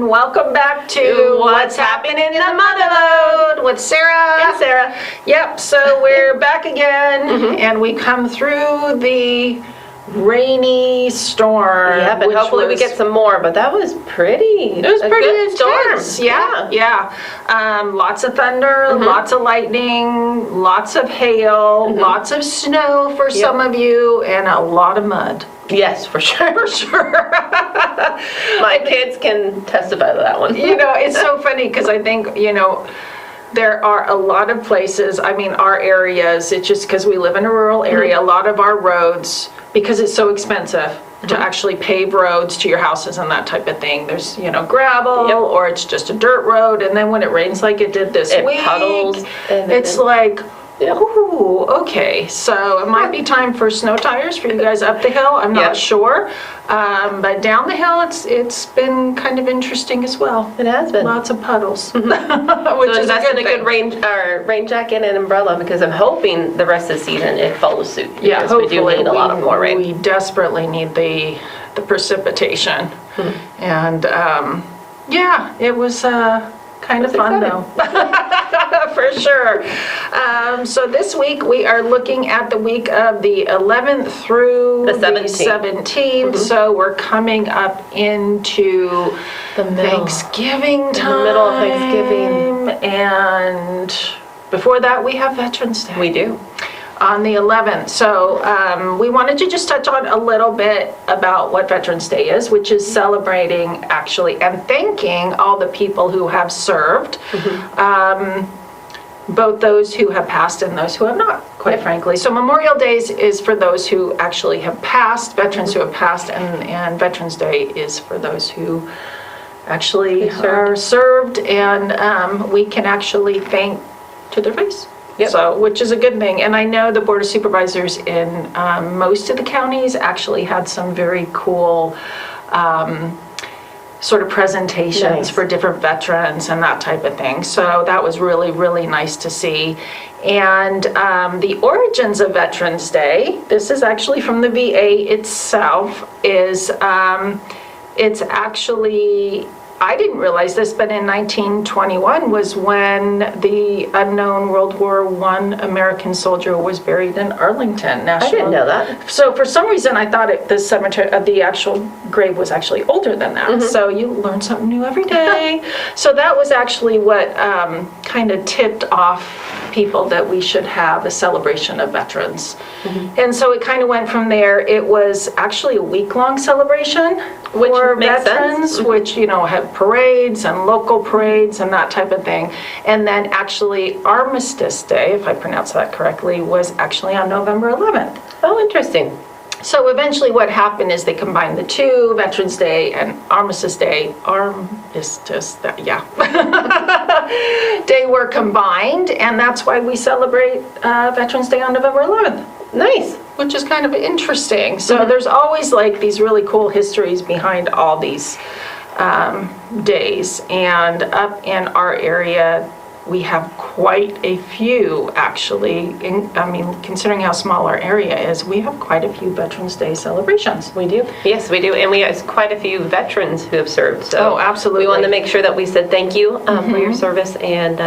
welcome back to What's Happening in the Mother Lode with Sarah. And Sarah. Yep, so we're back again, and we come through the rainy storm. Yeah, but hopefully we get some more, but that was pretty. It was pretty good intense. storm. Yeah. Lots of thunder, lots of lightning, lots of hail, lots of snow for some of you, and a lot of mud. Yes, for sure. For sure. My kids can testify to that one. It's so funny because I think, there are a lot of places, our areas, it's just because we live in a rural area, a lot of our roads, because it's so expensive to actually pave roads to your houses and that type of thing. There's, gravel or it's just a dirt road. And then when it rains like it did this week, puddles. It's like, ooh, okay. So it might be time for snow tires for you guys up the hill. I'm not sure. But down the hill, it's been kind of interesting as well. It has been. Lots of puddles. Which So is invest in a thing. good rain jacket and umbrella because I'm hoping the rest of the season it follows suit. Yeah, because hopefully. we do need a lot of more rain. We desperately need the precipitation. And it was kind of fun though. For sure. So this week we are looking at the week of the 11th through The the 17th. 17th. So we're coming up into The middle. Thanksgiving time. The middle of Thanksgiving. And before that we have Veterans Day. We do. On the 11th. So we wanted to just touch on a little bit about what Veterans Day is, which is celebrating actually and thanking all the people who have served, both those who have passed and those who have not, quite frankly. So Memorial Days is for those who actually have passed, veterans who have passed, and Veterans Day is for those who actually are served, and we can actually thank to their face. Yep. So, which is a good thing. And I know the Board of Supervisors in most of the counties actually had some very cool sort of presentations for different veterans and that type of thing. So that was really, really nice to see. And the origins of Veterans Day, this is actually from the VA itself, is it's actually, I didn't realize this, but in 1921 was when the unknown World War I American soldier was buried in Arlington National. I didn't know that. So for some reason, I thought the cemetery, the actual grave was actually older than that. So you learn something new every day. So that was actually what kind of tipped off people that we should have a celebration of veterans. And so it kind of went from there. It was actually a week-long celebration for veterans, which, had parades and local parades and that type of thing. And then actually Armistice Day, if I pronounce that correctly, was actually on November 11th. Oh, interesting. So eventually what happened is they combined the two, Veterans Day and Armistice Day. Day were combined, and that's why we celebrate Veterans Day on November 11th. Nice. Which is kind of interesting. So there's always like these really cool histories behind all these days. And up in our area, we have quite a few, actually. Considering how small our area is, we have quite a few Veterans Day celebrations. We do. Yes, we do. And we have quite a few veterans who have served. So absolutely. We wanted to make sure that we said thank you for your service and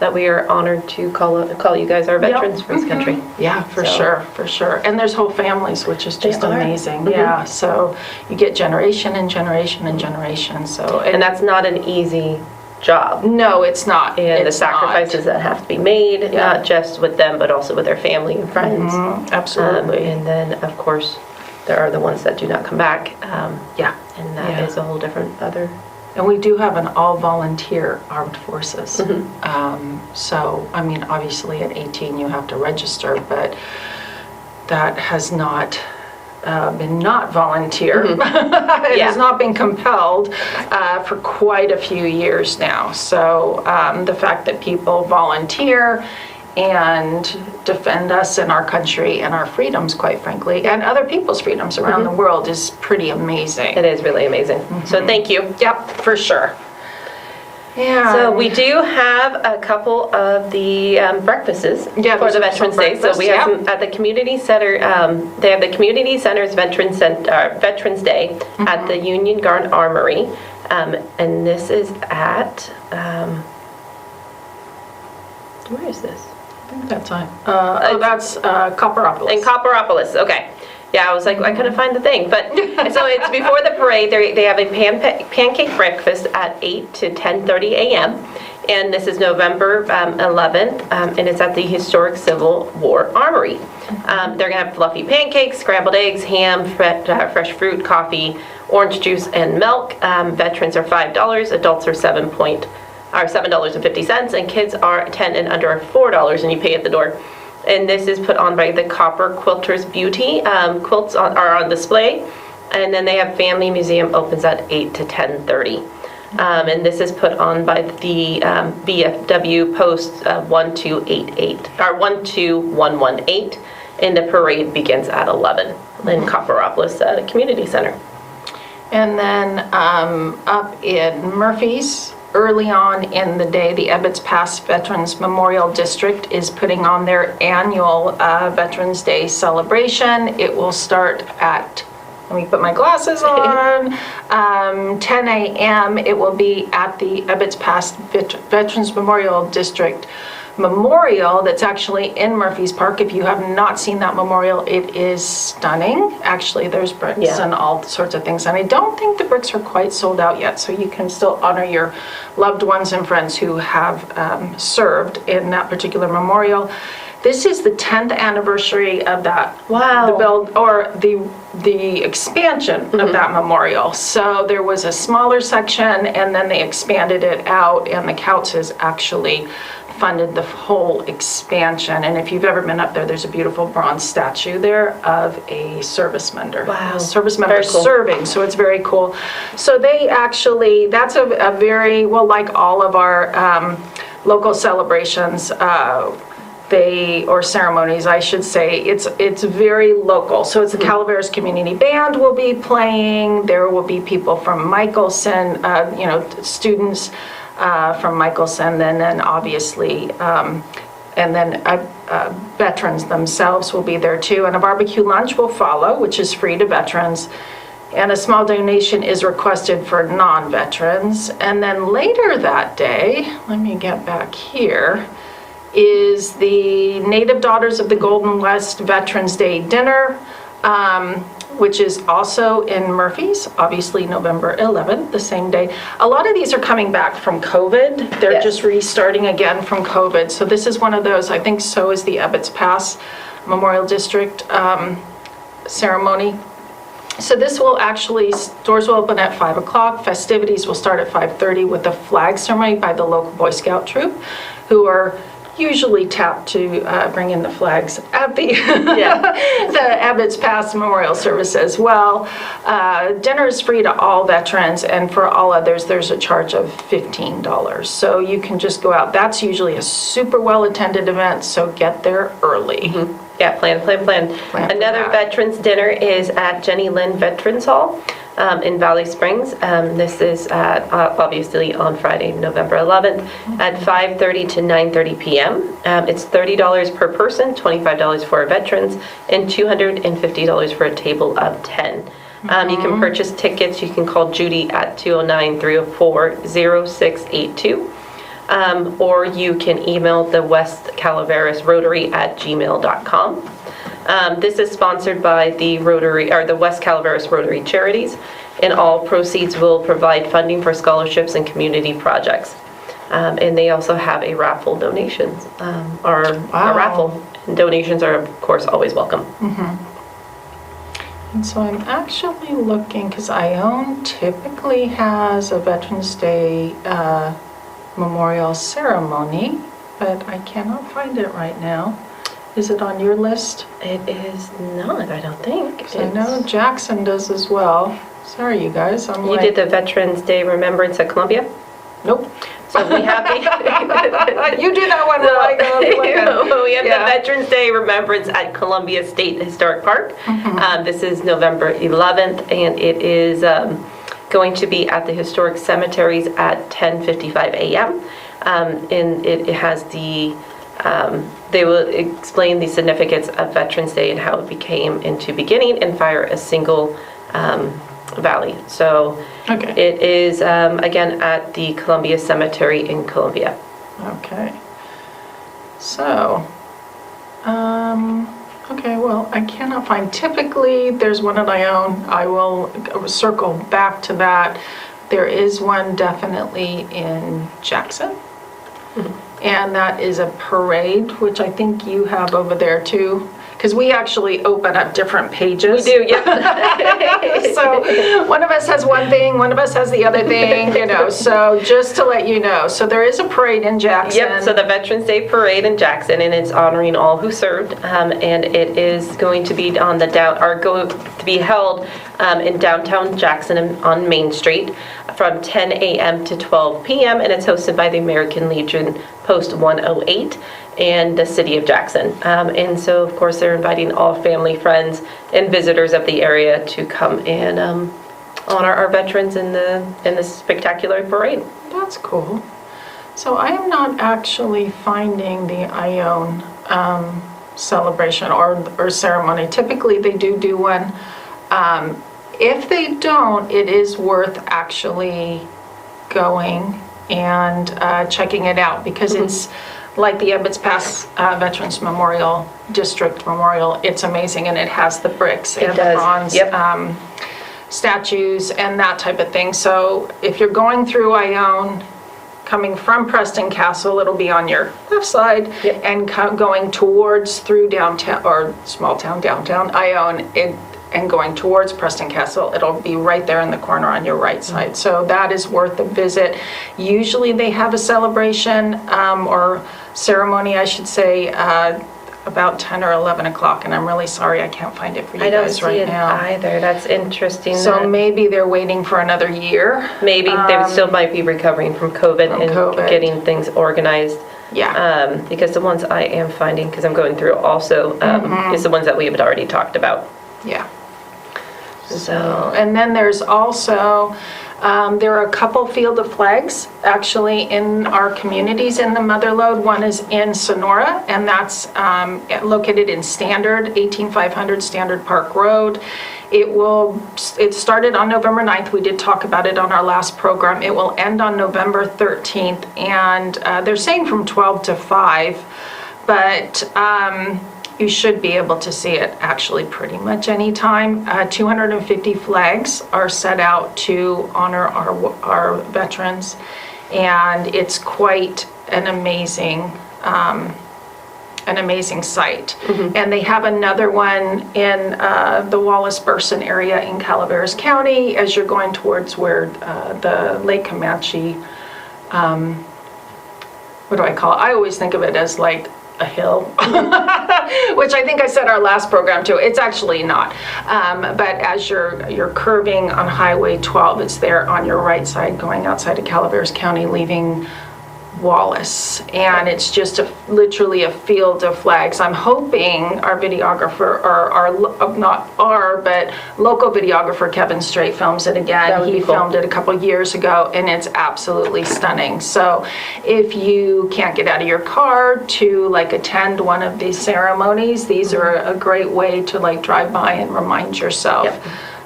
that we are honored to call you guys our veterans for this country. Yeah, for sure. And there's whole families, which is just amazing. Yeah, so you get generation and generation and generation. So and that's not an easy job. No, it's not. And the sacrifices that have to be made, not just with them, but also with their family and friends. Absolutely. And then, of course, there are the ones that do not come back. And that is a whole different other. And we do have an all-volunteer armed forces. So, obviously at 18 you have to register, but that has not been not volunteer. It has not been compelled for quite a few years now. So the fact that people volunteer and defend us and our country and our freedoms, quite frankly, and other people's freedoms around the world is pretty amazing. It is really amazing. So thank you. Yep, for sure. Yeah. So we do have a couple of the breakfasts for the Veterans Day. So we have them at the community center. They have the community center's Veterans Day at the Union Garden Armory And this is at, where is this? I think that's on. That's Copperopolis. In Copperopolis, okay. Yeah, I was like, I couldn't find the thing, but, so it's before the parade, they have a pancake breakfast at 8 to 10:30 a.m., and this is November 11th, and it's at the Historic Civil War Armory. They're gonna have fluffy pancakes, scrambled eggs, ham, fresh fruit, coffee, orange juice, and milk. Veterans are $5, adults are $7.50, and kids are 10 and under are $4, and you pay at the door. And this is put on by the Copper Quilters Beauty. Quilts are on display, and then they have Family Museum opens at 8 to 10:30. And this is put on by the BFW Post 1288 or 12118, and the parade begins at 11 in Copperopolis at a community center. And then up in Murphy's, early on in the day, the Ebbets Pass Veterans Memorial District is putting on their annual Veterans Day celebration. It will start at, let me put my glasses on, 10 a.m. It will be at the Ebbets Pass Veterans Memorial District memorial that's actually in Murphy's Park. If you have not seen that memorial, it is stunning. Actually, there's bricks and all sorts of things. And I don't think the bricks are quite sold out yet, so you can still honor your loved ones and friends who have served in that particular memorial. This is the 10th anniversary of that. Wow. The build, or the expansion of that memorial. So there was a smaller section, and then they expanded it out, and the Couts has actually funded the whole expansion. And if you've ever been up there, there's a beautiful bronze statue there of a service member. Wow. A service member Very cool. serving, so it's very cool. So they actually, that's a very, well, like all of our local celebrations, or ceremonies, I should say, it's very local. So it's the Calaveras Community Band will be playing. There will be people from Michelson, students from Michelson, and then obviously, and then veterans themselves will be there too. And a barbecue lunch will follow, which is free to veterans. And a small donation is requested for non-veterans. And then later that day, let me get back here, is the Native Daughters of the Golden West Veterans Day Dinner, which is also in Murphy's, obviously November 11th, the same day. A lot of these are coming back from COVID. They're just restarting again from COVID. So this is one of those, I think so is the Ebbets Pass Memorial District ceremony. So this will actually, doors will open at 5 o'clock. Festivities will start at 5:30 with a flag ceremony by the local Boy Scout troop, who are usually tapped to bring in the flags at the the Ebbets Pass Memorial Service as well. Dinner is free to all veterans, and for all others, there's a charge of $15. So you can just go out. That's usually a super well-attended event, so get there early. Yeah, plan. Another veterans dinner is at Jenny Lynn Veterans Hall in Valley Springs. This is obviously on Friday, November 11th at 5:30 to 9:30 p.m. It's $30 per person, $25 for veterans, and $250 for a table of 10. You can purchase tickets. You can call Judy at 209-304-0682. Or you can email the West Calaveras Rotary at gmail.com. This is sponsored by the Rotary, or the West Calaveras Rotary Charities, and all proceeds will provide funding for scholarships and community projects. And they also have a raffle donations, a raffle. And donations are, of course, always welcome. And so I'm actually looking, because Ione typically has a Veterans Day memorial ceremony, but I cannot find it right now. Is it on your list? It is not, I don't think. I know Jackson does as well. Sorry, you guys. You did the Veterans Day Remembrance at Columbia? Nope. So we have the... You do that one while I go. We have the Veterans Day Remembrance at Columbia State Historic Park. This is November 11th, and it is going to be at the historic cemeteries at 10:55 a.m. And it has the... they will explain the significance of Veterans Day and how it became into beginning and fire a single valley. So Okay. It is, again, at the Columbia Cemetery in Columbia. Okay. So, okay, well, I cannot find, typically, there's one at Ione. I will circle back to that. There is one definitely in Jackson. And that is a parade, which I think you have over there too. Because we actually open up different pages. We do, yep. So one of us has one thing, one of us has the other thing, you know, so just to let you know. So there is a parade in Jackson. Yep, so the Veterans Day Parade in Jackson, and it's honoring all who served. And it is going to be on the going to be held in downtown Jackson on Main Street from 10 a.m. to 12 p.m. And it's hosted by the American Legion Post 108 and the city of Jackson. And so, of course, they're inviting all family, friends, and visitors of the area to come and honor our veterans in this spectacular parade. That's cool. So I am not actually finding the Ione celebration or ceremony. Typically, they do one. If they don't, it is worth actually going and checking it out, because it's like the Ebbets Pass Veterans Memorial District Memorial. It's amazing, and it has the bricks and the bronze statues and that type of thing. So if you're going through Ione, coming from Preston Castle, it'll be on your left side, and going towards through downtown, or small town downtown Ione, and going towards Preston Castle, it'll be right there in the corner on your right side. So that is worth a visit. Usually they have a celebration or ceremony, I should say, about 10 or 11 o'clock, and I'm really sorry I can't find it for you guys right now. I don't see it either. That's interesting. So maybe they're waiting for another year. Maybe they still might be recovering from COVID and getting things organized. Yeah. Because the ones I am finding, because I'm going through also, is the ones that we had already talked about. Yeah. So, and then there's also, there are a couple Field of Flags actually in our communities in the Mother Lode. One is in Sonora, and that's located in Standard, 18500 Standard Park Road. It started on November 9th. We did talk about it on our last program. It will end on November 13th, and they're saying from 12 to 5, but you should be able to see it actually pretty much any time. 250 flags are set out to honor our veterans, and it's quite an amazing sight. And they have another one in the Wallace-Burson area in Calaveras County as you're going towards where the Lake Comanche, what do I call it? I always think of it as like a hill, which I think I said our last program too. It's actually not. But as you're curving on Highway 12, it's there on your right side going outside of Calaveras County, leaving Wallace, and it's just literally a field of flags. I'm hoping our videographer, but local videographer Kevin Strait films it again. He filmed it a couple years ago, and it's absolutely stunning. So if you can't get out of your car to like attend one of these ceremonies, these are a great way to like drive by and remind yourself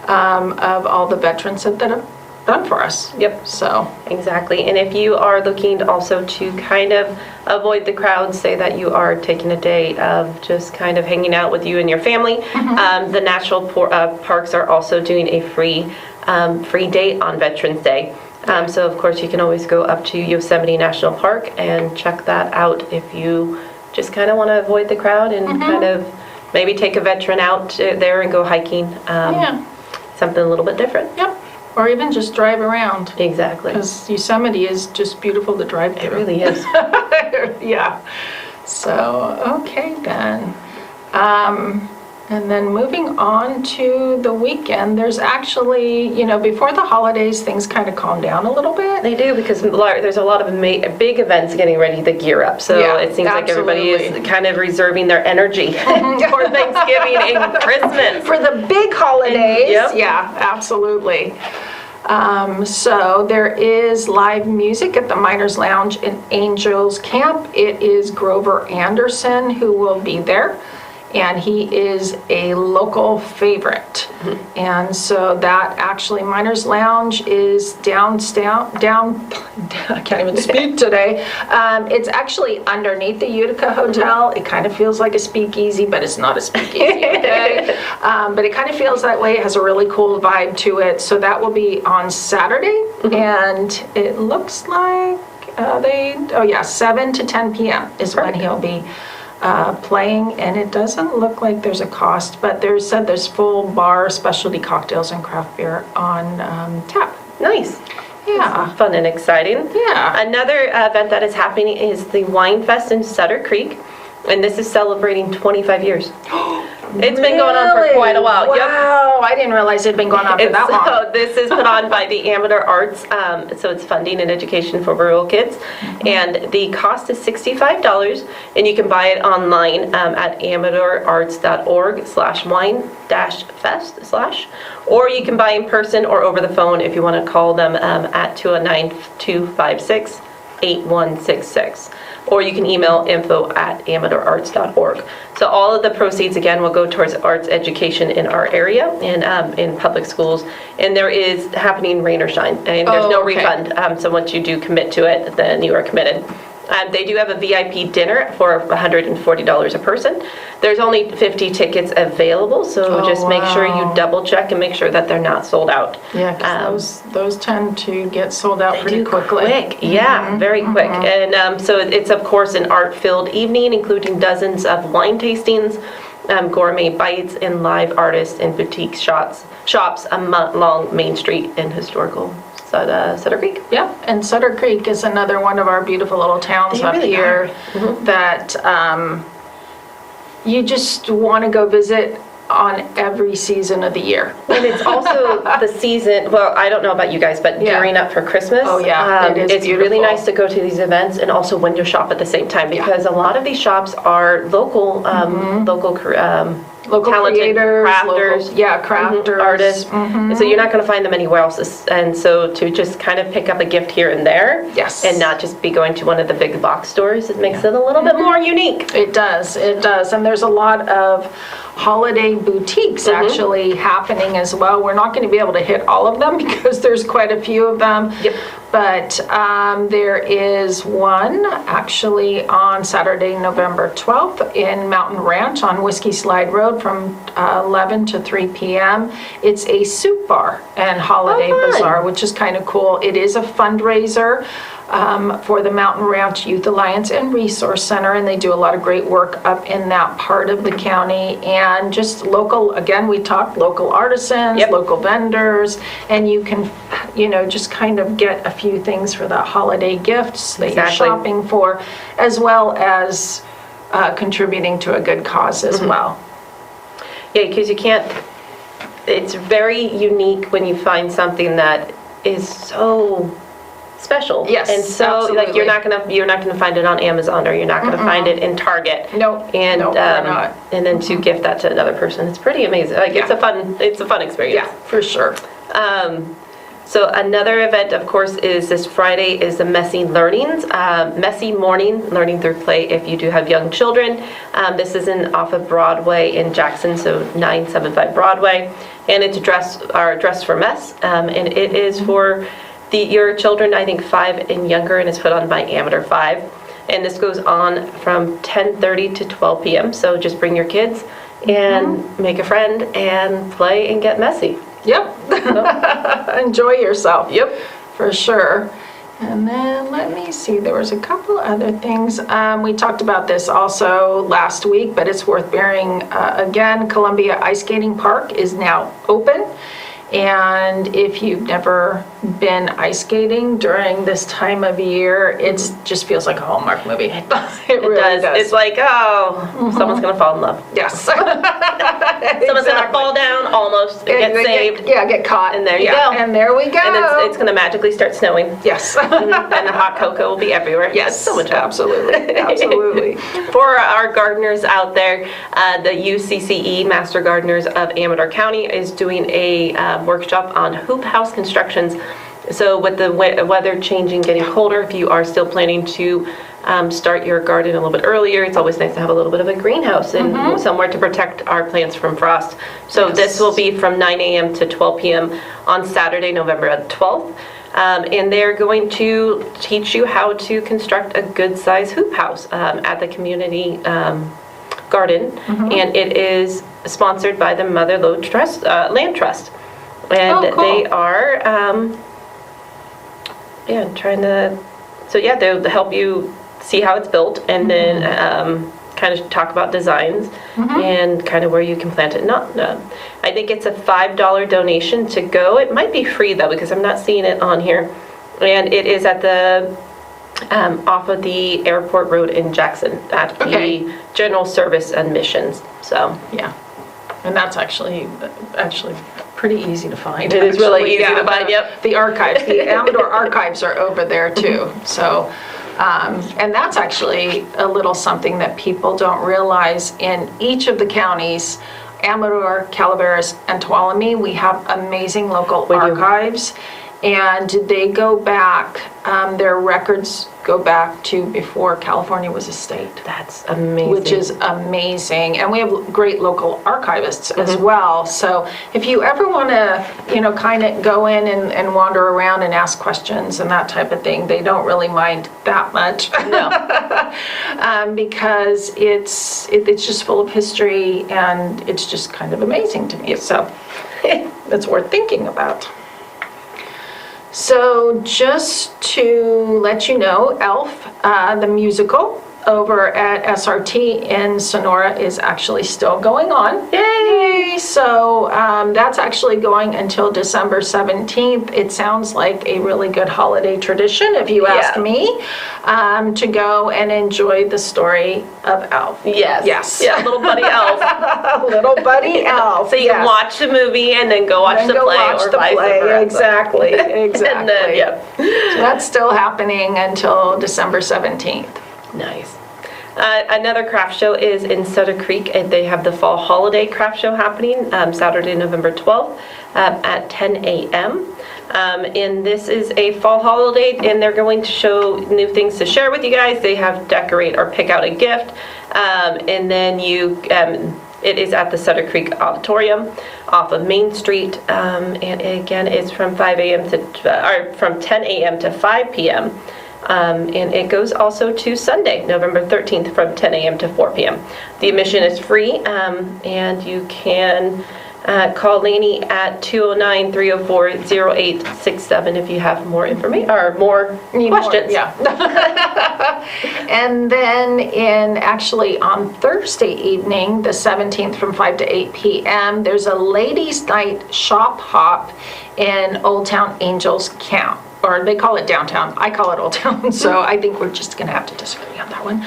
of all the veterans that have done for us. Yep. So exactly. And if you are looking also to kind of avoid the crowds, say that you are taking a day of just kind of hanging out with you and your family, the national parks are also doing a free day on Veterans Day. So of course you can always go up to Yosemite National Park and check that out if you just kind of want to avoid the crowd and kind of maybe take a veteran out there and go hiking. Something a little bit different. Yep. Or even just drive around. Exactly. Because Yosemite is just beautiful to drive through. It really is. Yeah. So, okay then. And then moving on to the weekend, there's actually, before the holidays, things kind of calm down a little bit. They do, because there's a lot of big events getting ready to gear up. So it seems like everybody is kind of reserving their energy for Thanksgiving and Christmas. For the big holidays. Yeah, absolutely. So there is live music at the Miners Lounge in Angels Camp. It is Grover Anderson who will be there. and he is a local favorite. And so that actually, Miners Lounge is down, I can't even speak today. It's actually underneath the Utica Hotel. It kind of feels like a speakeasy, but it's not a speakeasy, okay? But it kind of feels that way. It has a really cool vibe to it. So that will be on Saturday, and it looks like 7 to 10 p.m. is when he'll be playing, and it doesn't look like there's a cost, but there's full bar, specialty cocktails, and craft beer on tap. Nice. Yeah. Fun and exciting. Yeah. Another event that is happening is the Wine Fest in Sutter Creek, and this is celebrating 25 years. It's been going on for quite a while. Wow, I didn't realize it had been going on for that long. So this is put on by the Amador Arts, so it's funding and education for rural kids. And the cost is $65, and you can buy it online at amadorarts.org/wine-fest/, or you can buy in person or over the phone if you want to call them at 209-256-8166. Or you can email info@amadorarts.org. So all of the proceeds, again, will go towards arts education in our area and in public schools. And there is happening rain or shine, and there's no refund. So once you do commit to it, then you are committed. They do have a VIP dinner for $140 a person. There's only 50 tickets available, so just make sure you double check and make sure that they're not sold out. Yeah, because those tend to get sold out pretty quickly. Yeah, very quick. And so it's, of course, an art-filled evening, including dozens of wine tastings, gourmet bites, and live artists and boutique shops along Main Street and historical Sutter Creek. Yeah, and Sutter Creek is another one of our beautiful little towns up here that you just want to go visit on every season of the year. And it's also the season, well, I don't know about you guys, but gearing up for Christmas. Oh, yeah, it is it's beautiful. really nice to go to these events and also window shop at the same time, because a lot of these shops are local, Local talented creators, crafters, crafters, artists. So you're not going to find them anywhere else. And so to just kind of pick up a gift here and there, and not just be going to one of the big box stores, it makes it a little bit more unique. It does. And there's a lot of holiday boutiques actually happening as well. We're not going to be able to hit all of them because there's quite a few of them. But there is one actually on Saturday, November 12th in Mountain Ranch on Whiskey Slide Road from 11 to 3 p.m. It's a soup bar and holiday bazaar, which is kind of cool. It is a fundraiser for the Mountain Ranch Youth Alliance and Resource Center, and they do a lot of great work up in that part of the county. And just local, again, we talked local artisans, local vendors, and you can, just kind of get a few things for the holiday gifts that you're shopping for, as well as contributing to a good cause as well. Yeah, because it's very unique when you find something that is so special. Yes, and so absolutely. you're not gonna find it on Amazon, or you're not gonna find it in Target. No, and we're not. And then to gift that to another person, it's pretty amazing. Like it's a fun experience. Yeah, for sure. So another event, of course, is this Friday is the Messy Learnings, Messy Morning, Learning Through Play if you do have young children. This is off of Broadway in Jackson, so 975 Broadway. And it's Dress for Mess, and it is for your children, I think 5 and younger, and it's put on by Amador 5. And this goes on from 10:30 to 12 p.m. So just bring your kids and make a friend and play and get messy. Yep. Enjoy yourself. Yep. For sure. And then let me see, there was a couple other things. We talked about this also last week, but it's worth bearing again. Columbia Ice Skating Park is now open. And if you've never been ice skating during this time of year, it just feels like a Hallmark movie. It really does. It's like, someone's going to fall in love. Yes. Someone's going to fall down almost, get saved. Get caught. And there you go. And there we go. And it's going to magically start snowing. Yes. And the hot cocoa will be everywhere. Yes. It's so much fun. Absolutely. Absolutely. For our gardeners out there, the UCCE Master Gardeners of Amador County is doing a workshop on hoop house constructions. So with the weather changing, getting colder, if you are still planning to start your garden a little bit earlier. It's always nice to have a little bit of a greenhouse and somewhere to protect our plants from frost. So this will be from 9 a.m. to 12 p.m. on Saturday, November 12th. And they're going to teach you how to construct a good-sized hoop house at the community garden. And it is sponsored by the Mother Lode Trust, Land Trust. And they are, they'll help you see how it's built, and then kind of talk about designs and kind of where you can plant it. I think it's a $5 donation to go. It might be free though, because I'm not seeing it on here. And it is at the off of the airport road in Jackson at the General Service Admissions. So yeah, and that's actually pretty easy to find. It is really easy to find. Yep. The archives, the Amador archives are over there too. So. And that's actually a little something that people don't realize. In each of the counties, Amador, Calaveras, and Tuolumne, we have amazing local archives. And they go back, their records go back to before California was a state. That's amazing. Which is amazing. And we have great local archivists as well. So if you ever want to, kind of go in and wander around and ask questions and that type of thing, they don't really mind that much. No. Because it's just full of history, and it's just kind of amazing to me. So it's worth thinking about. So just to let you know, Elf, the musical over at SRT in Sonora is actually still going on. Yay! So that's actually going until December 17th. It sounds like a really good holiday tradition, if you ask me, to go and enjoy the story of Elf. Yes. Yeah, little buddy Elf. Little buddy Elf. So you can watch the movie and then go watch the play, or vice versa. Exactly. And then, So that's still happening until December 17th. Nice. Another craft show is in Sutter Creek, and they have the Fall Holiday Craft Show happening Saturday, November 12th at 10 a.m. And this is a fall holiday, and they're going to show new things to share with you guys. They have decorate or pick out a gift, and then it is at the Sutter Creek Auditorium off of Main Street, and again, it's from 10 a.m. to 5 p.m. And it goes also to Sunday, November 13th from 10 a.m. to 4 p.m. The admission is free, and you can call Lainey at 209-304-0867 if you have more information or more questions. And then on Thursday evening, the 17th from 5 to 8 p.m., there's a ladies' night shop hop in Old Town Angels Camp. Or they call it downtown. I call it Old Town, so I think we're just going to have to disagree on that one.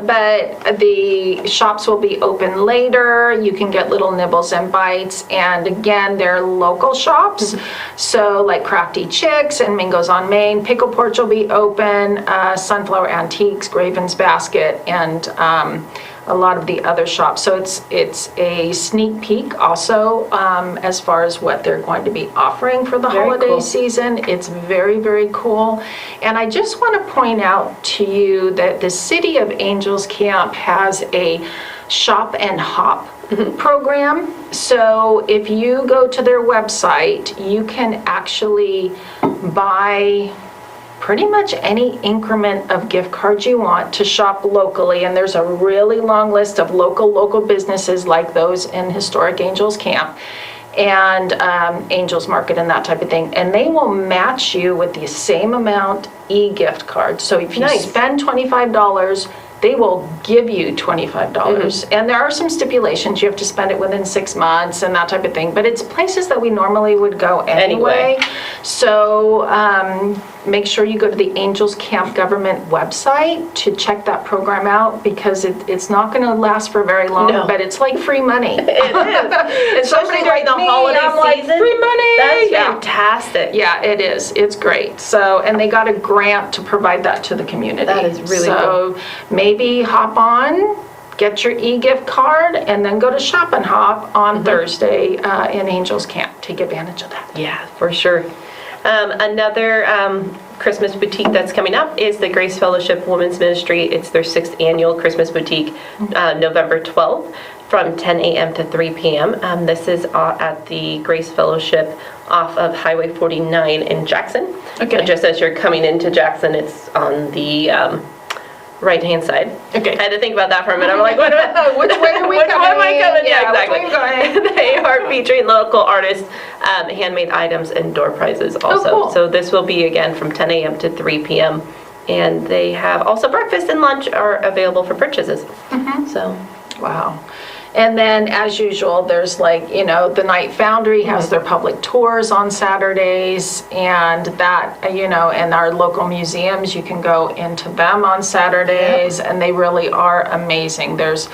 But the shops will be open later. You can get little nibbles and bites. And again, they're local shops. So like Crafty Chicks and Mingo's on Main. Pickle Porch will be open. Sunflower Antiques, Graven's Basket, and a lot of the other shops. So it's a sneak peek also as far as what they're going to be offering for the holiday season. It's very, very cool. And I just want to point out to you that the City of Angels Camp has a shop and hop program. So if you go to their website, you can actually buy pretty much any increment of gift cards you want to shop locally, and there's a really long list of local businesses like those in Historic Angels Camp and Angels Market and that type of thing, and they will match you with the same amount e-gift card. So if you spend $25, they will give you $25. And there are some stipulations. You have to spend it within 6 months and that type of thing. But it's places that we normally would go anyway. So make sure you go to the Angels Camp government website to check that program out, because it's not going to last for very long, but it's like free money. It is. Especially during the holiday season. Free money. That's fantastic. Yeah, it is. It's great. So, and they got a grant to provide that to the community. That is really cool. So maybe hop on, get your e-gift card, and then go to Shop and Hop on Thursday in Angels Camp. Take advantage of that. Yeah, for sure. Another Christmas boutique that's coming up is the Grace Fellowship Women's Ministry. It's their 6th annual Christmas boutique, November 12th from 10 a.m. to 3 p.m. This is at the Grace Fellowship off of Highway 49 in Jackson. Okay. Just as you're coming into Jackson, it's on the right-hand side. Okay. I had to think about that for a minute. I'm like, wait a minute. Which way are we Which coming? way am I coming? Yeah, Which way exactly. are we going? They are featuring local artists, handmade items, and door prizes also. cool. So this will be, again, from 10 a.m. to 3 p.m. And they have also breakfast and lunch are available for purchases. So. Wow. And then, as usual, there's like, the Night Foundry has their public tours on Saturdays, and that, and our local museums, you can go into them on Saturdays, and they really are amazing. There's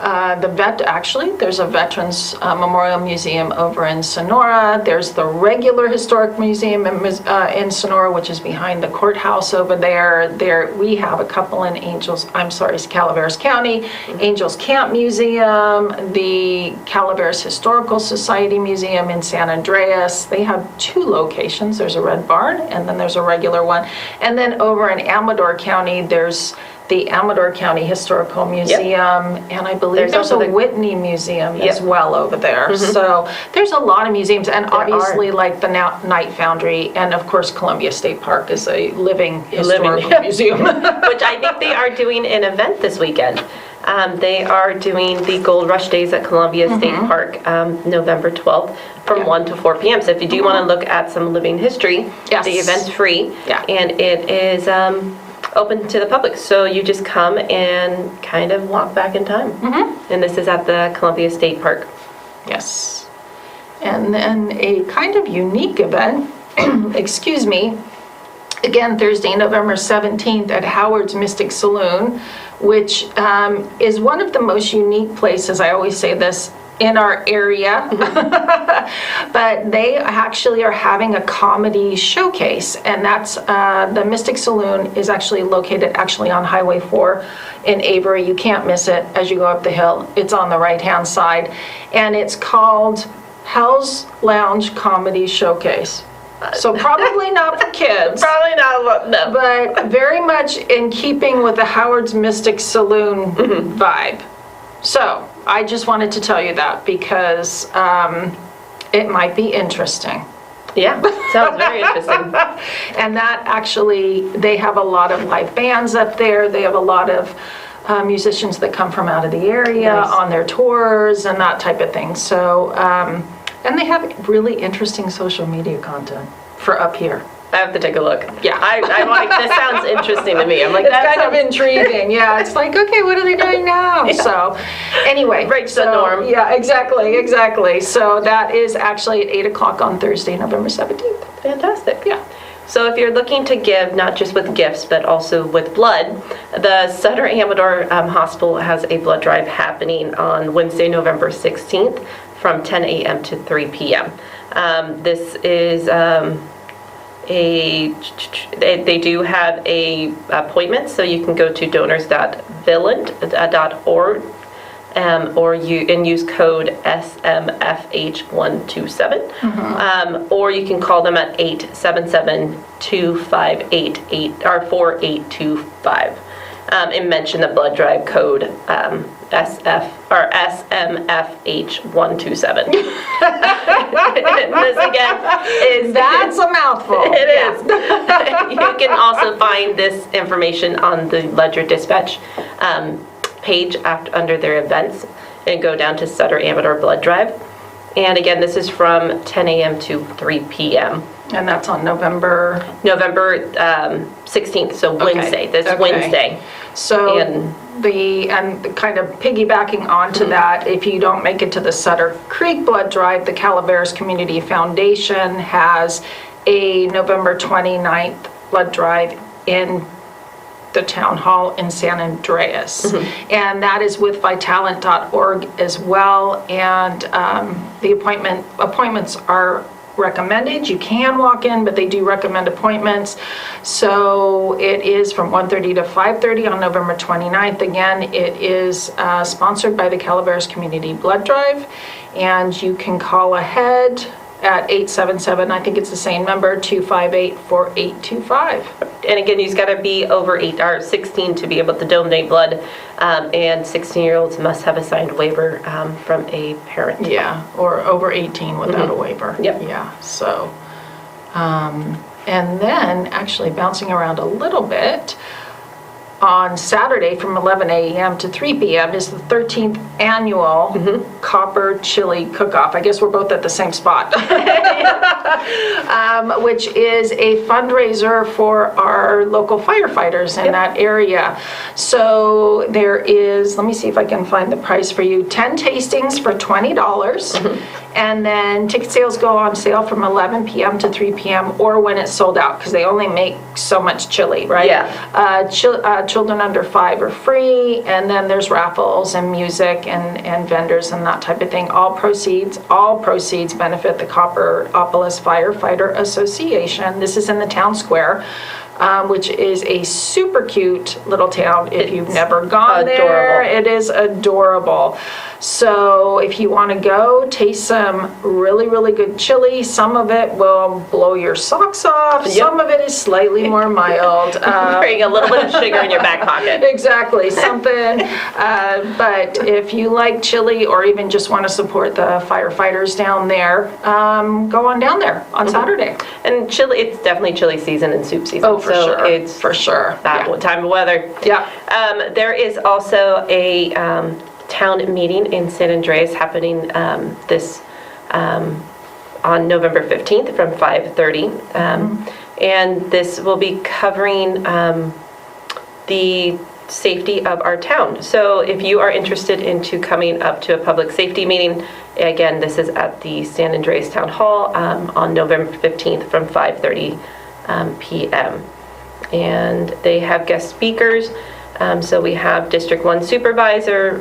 there's a Veterans Memorial Museum over in Sonora. There's the regular historic museum in Sonora, which is behind the courthouse over there. We have a couple in Calaveras County, Angels Camp Museum, the Calaveras Historical Society Museum in San Andreas. They have 2 locations. There's a red barn, and then there's a regular one. And then over in Amador County, there's the Amador County Historical Museum, and I believe there's a Whitney Museum as well over there. So there's a lot of museums, and obviously like the Night Foundry, and of course Columbia State Park is a living historical museum. Which I think they are doing an event this weekend. They are doing the Gold Rush Days at Columbia State Park, November 12th from 1 to 4 p.m. So if you do want to look at some living history, the event's free, and it is open to the public. So you just come and kind of walk back in time. And this is at the Columbia State Park. Yes. And then a kind of unique event, excuse me, again, Thursday, November 17th at Howard's Mystic Saloon, which is one of the most unique places, I always say this, in our area. But they actually are having a comedy showcase, and that's the Mystic Saloon is actually located on Highway 4 in Avery. You can't miss it as you go up the hill. It's on the right-hand side, and it's called Hell's Lounge Comedy Showcase. So probably not for kids. Probably not, no. But very much in keeping with the Howard's Mystic Saloon vibe. So I just wanted to tell you that because it might be interesting. Yeah, sounds very interesting. And that actually, they have a lot of live bands up there. They have a lot of musicians that come from out of the area on their tours and that type of thing. So, and they have really interesting social media content for up here. I have to take a look. Yeah, I'm like, this sounds interesting to me. I'm like, it's kind of intriguing. Yeah, it's like, okay, what are they doing now? So, anyway. Breaks the norm. Yeah, exactly. So that is actually at 8 o'clock on Thursday, November 17th. Fantastic. Yeah. So if you're looking to give, not just with gifts, but also with blood, the Sutter Amador Hospital has a blood drive happening on Wednesday, November 16th from 10 a.m. to 3 p.m. This is they do have a appointment, so you can go to donors.villant.org or use code SMFH127, or you can call them at 877-258 or 4825, and mention the blood drive code SMFH127. This again is That's a mouthful. It is. You can also find this information on the Ledger Dispatch page under their events and go down to Sutter Amador Blood Drive. And again, this is from 10 a.m. to 3 p.m. And that's on November 16th, so Wednesday, Wednesday. So and kind of piggybacking onto that, if you don't make it to the Sutter Creek Blood Drive, the Calaveras Community Foundation has a November 29th blood drive in the town hall in San Andreas. And that is with vitalent.org as well. And the appointments are recommended. You can walk in, but they do recommend appointments. So it is from 1:30 to 5:30 on November 29th. Again, it is sponsored by the Calaveras Community Blood Drive, and you can call ahead at 877, I think it's the same number, 258-4825. And again, you've got to be over 16 to be able to donate blood, and 16-year-olds must have a signed waiver from a parent. Yeah, or over 18 without a waiver. Yep. Yeah, so, and then actually bouncing around a little bit, on Saturday from 11 a.m. to 3 p.m. is the 13th annual Copper Chili Cook-Off. I guess we're both at the same spot. Which is a fundraiser for our local firefighters in that area. So there is, let me see if I can find the price for you, 10 tastings for $20. And then ticket sales go on sale from 11 p.m. to 3 p.m. or when it's sold out, because they only make so much chili, right? Yeah. Children under 5 are free, and then there's raffles and music and vendors and that type of thing. All proceeds benefit the Copperopolis Firefighter Association. This is in the town square, which is a super cute little town. If you've never gone there, it is adorable. So if you want to go, taste some really, really good chili. Some of it will blow your socks off. Yep. Some of it is slightly more mild. Bring a little bit of sugar in your back pocket. Exactly, something. But if you like chili or even just want to support the firefighters down there, go on down there on Saturday. And chili, it's definitely chili season and soup season. Oh, for sure. It's for sure. that time of weather. Yeah. There is also a town meeting in San Andreas happening on November 15th from 5:30. And this will be covering the safety of our town. So if you are interested into coming up to a public safety meeting, again, this is at the San Andreas Town Hall on November 15th from 5:30 p.m. And they have guest speakers. So we have District 1 Supervisor,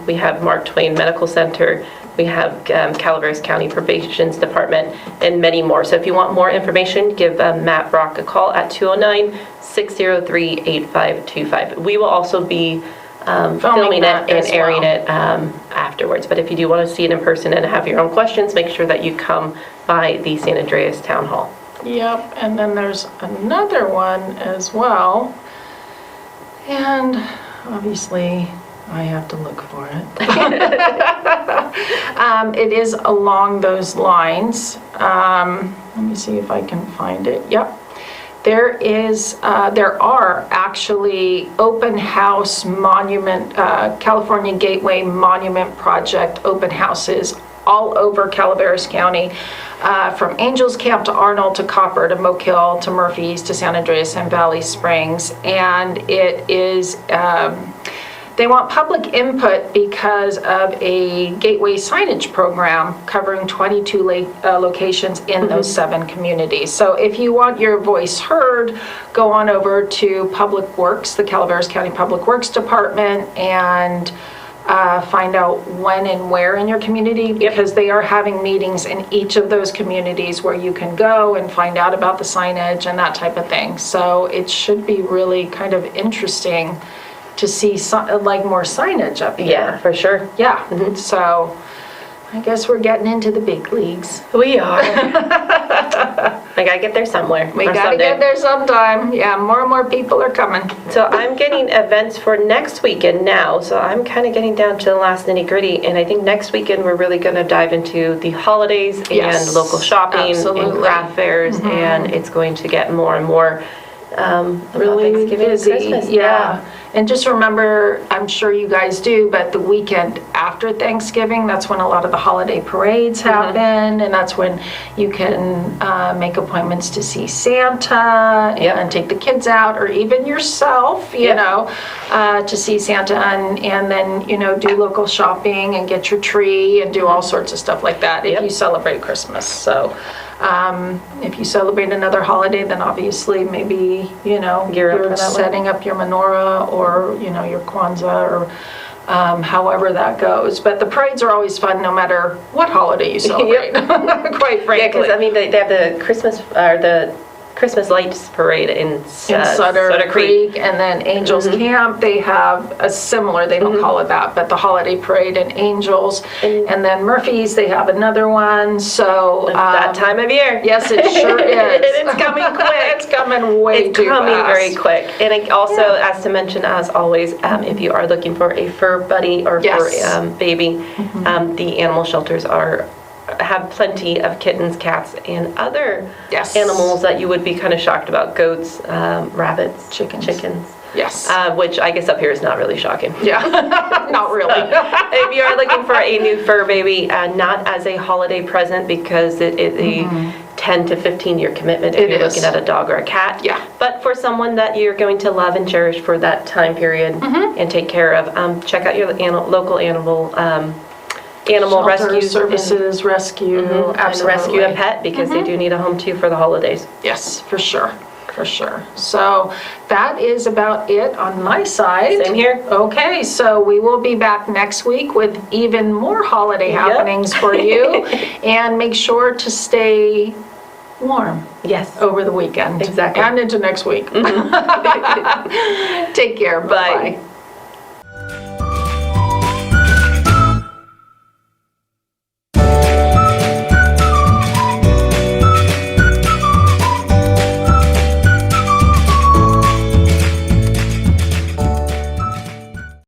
we have Mark Twain Medical Center, we have Calaveras County Probation's Department, and many more. So if you want more information, give Matt Brock a call at 209-603-8525. We will also be filming it and airing it afterwards. But if you do want to see it in person and have your own questions, make sure that you come by the San Andreas Town Hall. Yep, and then there's another one as well. And obviously, I have to look for it. It is along those lines. Let me see if I can find it. Yep. There are actually open house monument, California Gateway Monument Project open houses all over Calaveras County, from Angels Camp to Arnold to Copper to Moke Hill to Murphy's to San Andreas and Valley Springs. And it is, they want public input because of a gateway signage program covering 22 locations in those 7 communities. So if you want your voice heard, go on over to Public Works, the Calaveras County Public Works Department, and find out when and where in your community, because they are having meetings in each of those communities where you can go and find out about the signage and that type of thing. So it should be really kind of interesting to see more signage up here. Yeah, for sure. Yeah, so I guess we're getting into the big leagues. We are. I gotta get there somewhere. We gotta get there sometime. Yeah, more and more people are coming. So I'm getting events for next weekend now, so I'm kind of getting down to the last nitty gritty, and I think next weekend we're really gonna dive into the holidays and local shopping and craft fairs, and it's going to get more and more really busy. Christmas. Yeah. And just remember, I'm sure you guys do, but the weekend after Thanksgiving, that's when a lot of the holiday parades happen, and that's when you can make appointments to see Santa and take the kids out, or even yourself, you know, to see Santa, and then, you know, do local shopping and get your tree and do all sorts of stuff like that if you celebrate Christmas. So if you celebrate another holiday, then obviously maybe, you know, you're setting up your menorah or, you know, your Kwanzaa or however that goes. But the parades are always fun no matter what holiday you celebrate, quite frankly. Yeah, because I mean, they have the Christmas or the Christmas Lights Parade in Sutter Creek, and then Angels Camp, they have a similar, they don't call it that, but the holiday parade and Angels. And then Murphy's, they have another one, so. That time of year. Yes, it sure is. And it's coming quick. It's coming way too fast. It's coming very quick. And it also, as to mention, as always, if you are looking for a fur buddy or for baby, the animal shelters have plenty of kittens, cats, and other animals that you would be kind of shocked about. Goats, rabbits, chickens. Yes. Which I guess up here is not really shocking. Yeah, not really. If you are looking for a new fur baby, not as a holiday present, because it is a 10 to 15 year commitment if you're looking at a dog or a cat. Yeah. But for someone that you're going to love and cherish for that time period and take care of, check out your local animal Shelter, rescue services, rescue, absolutely. And rescue a pet, because they do need a home too for the holidays. Yes, for sure. For sure. So that is about it on my side. Same here. Okay, so we will be back next week with even more holiday happenings for you. And make sure to stay warm. Yes. Over the weekend. Exactly. And into next week. Take care. Bye-bye. Bye.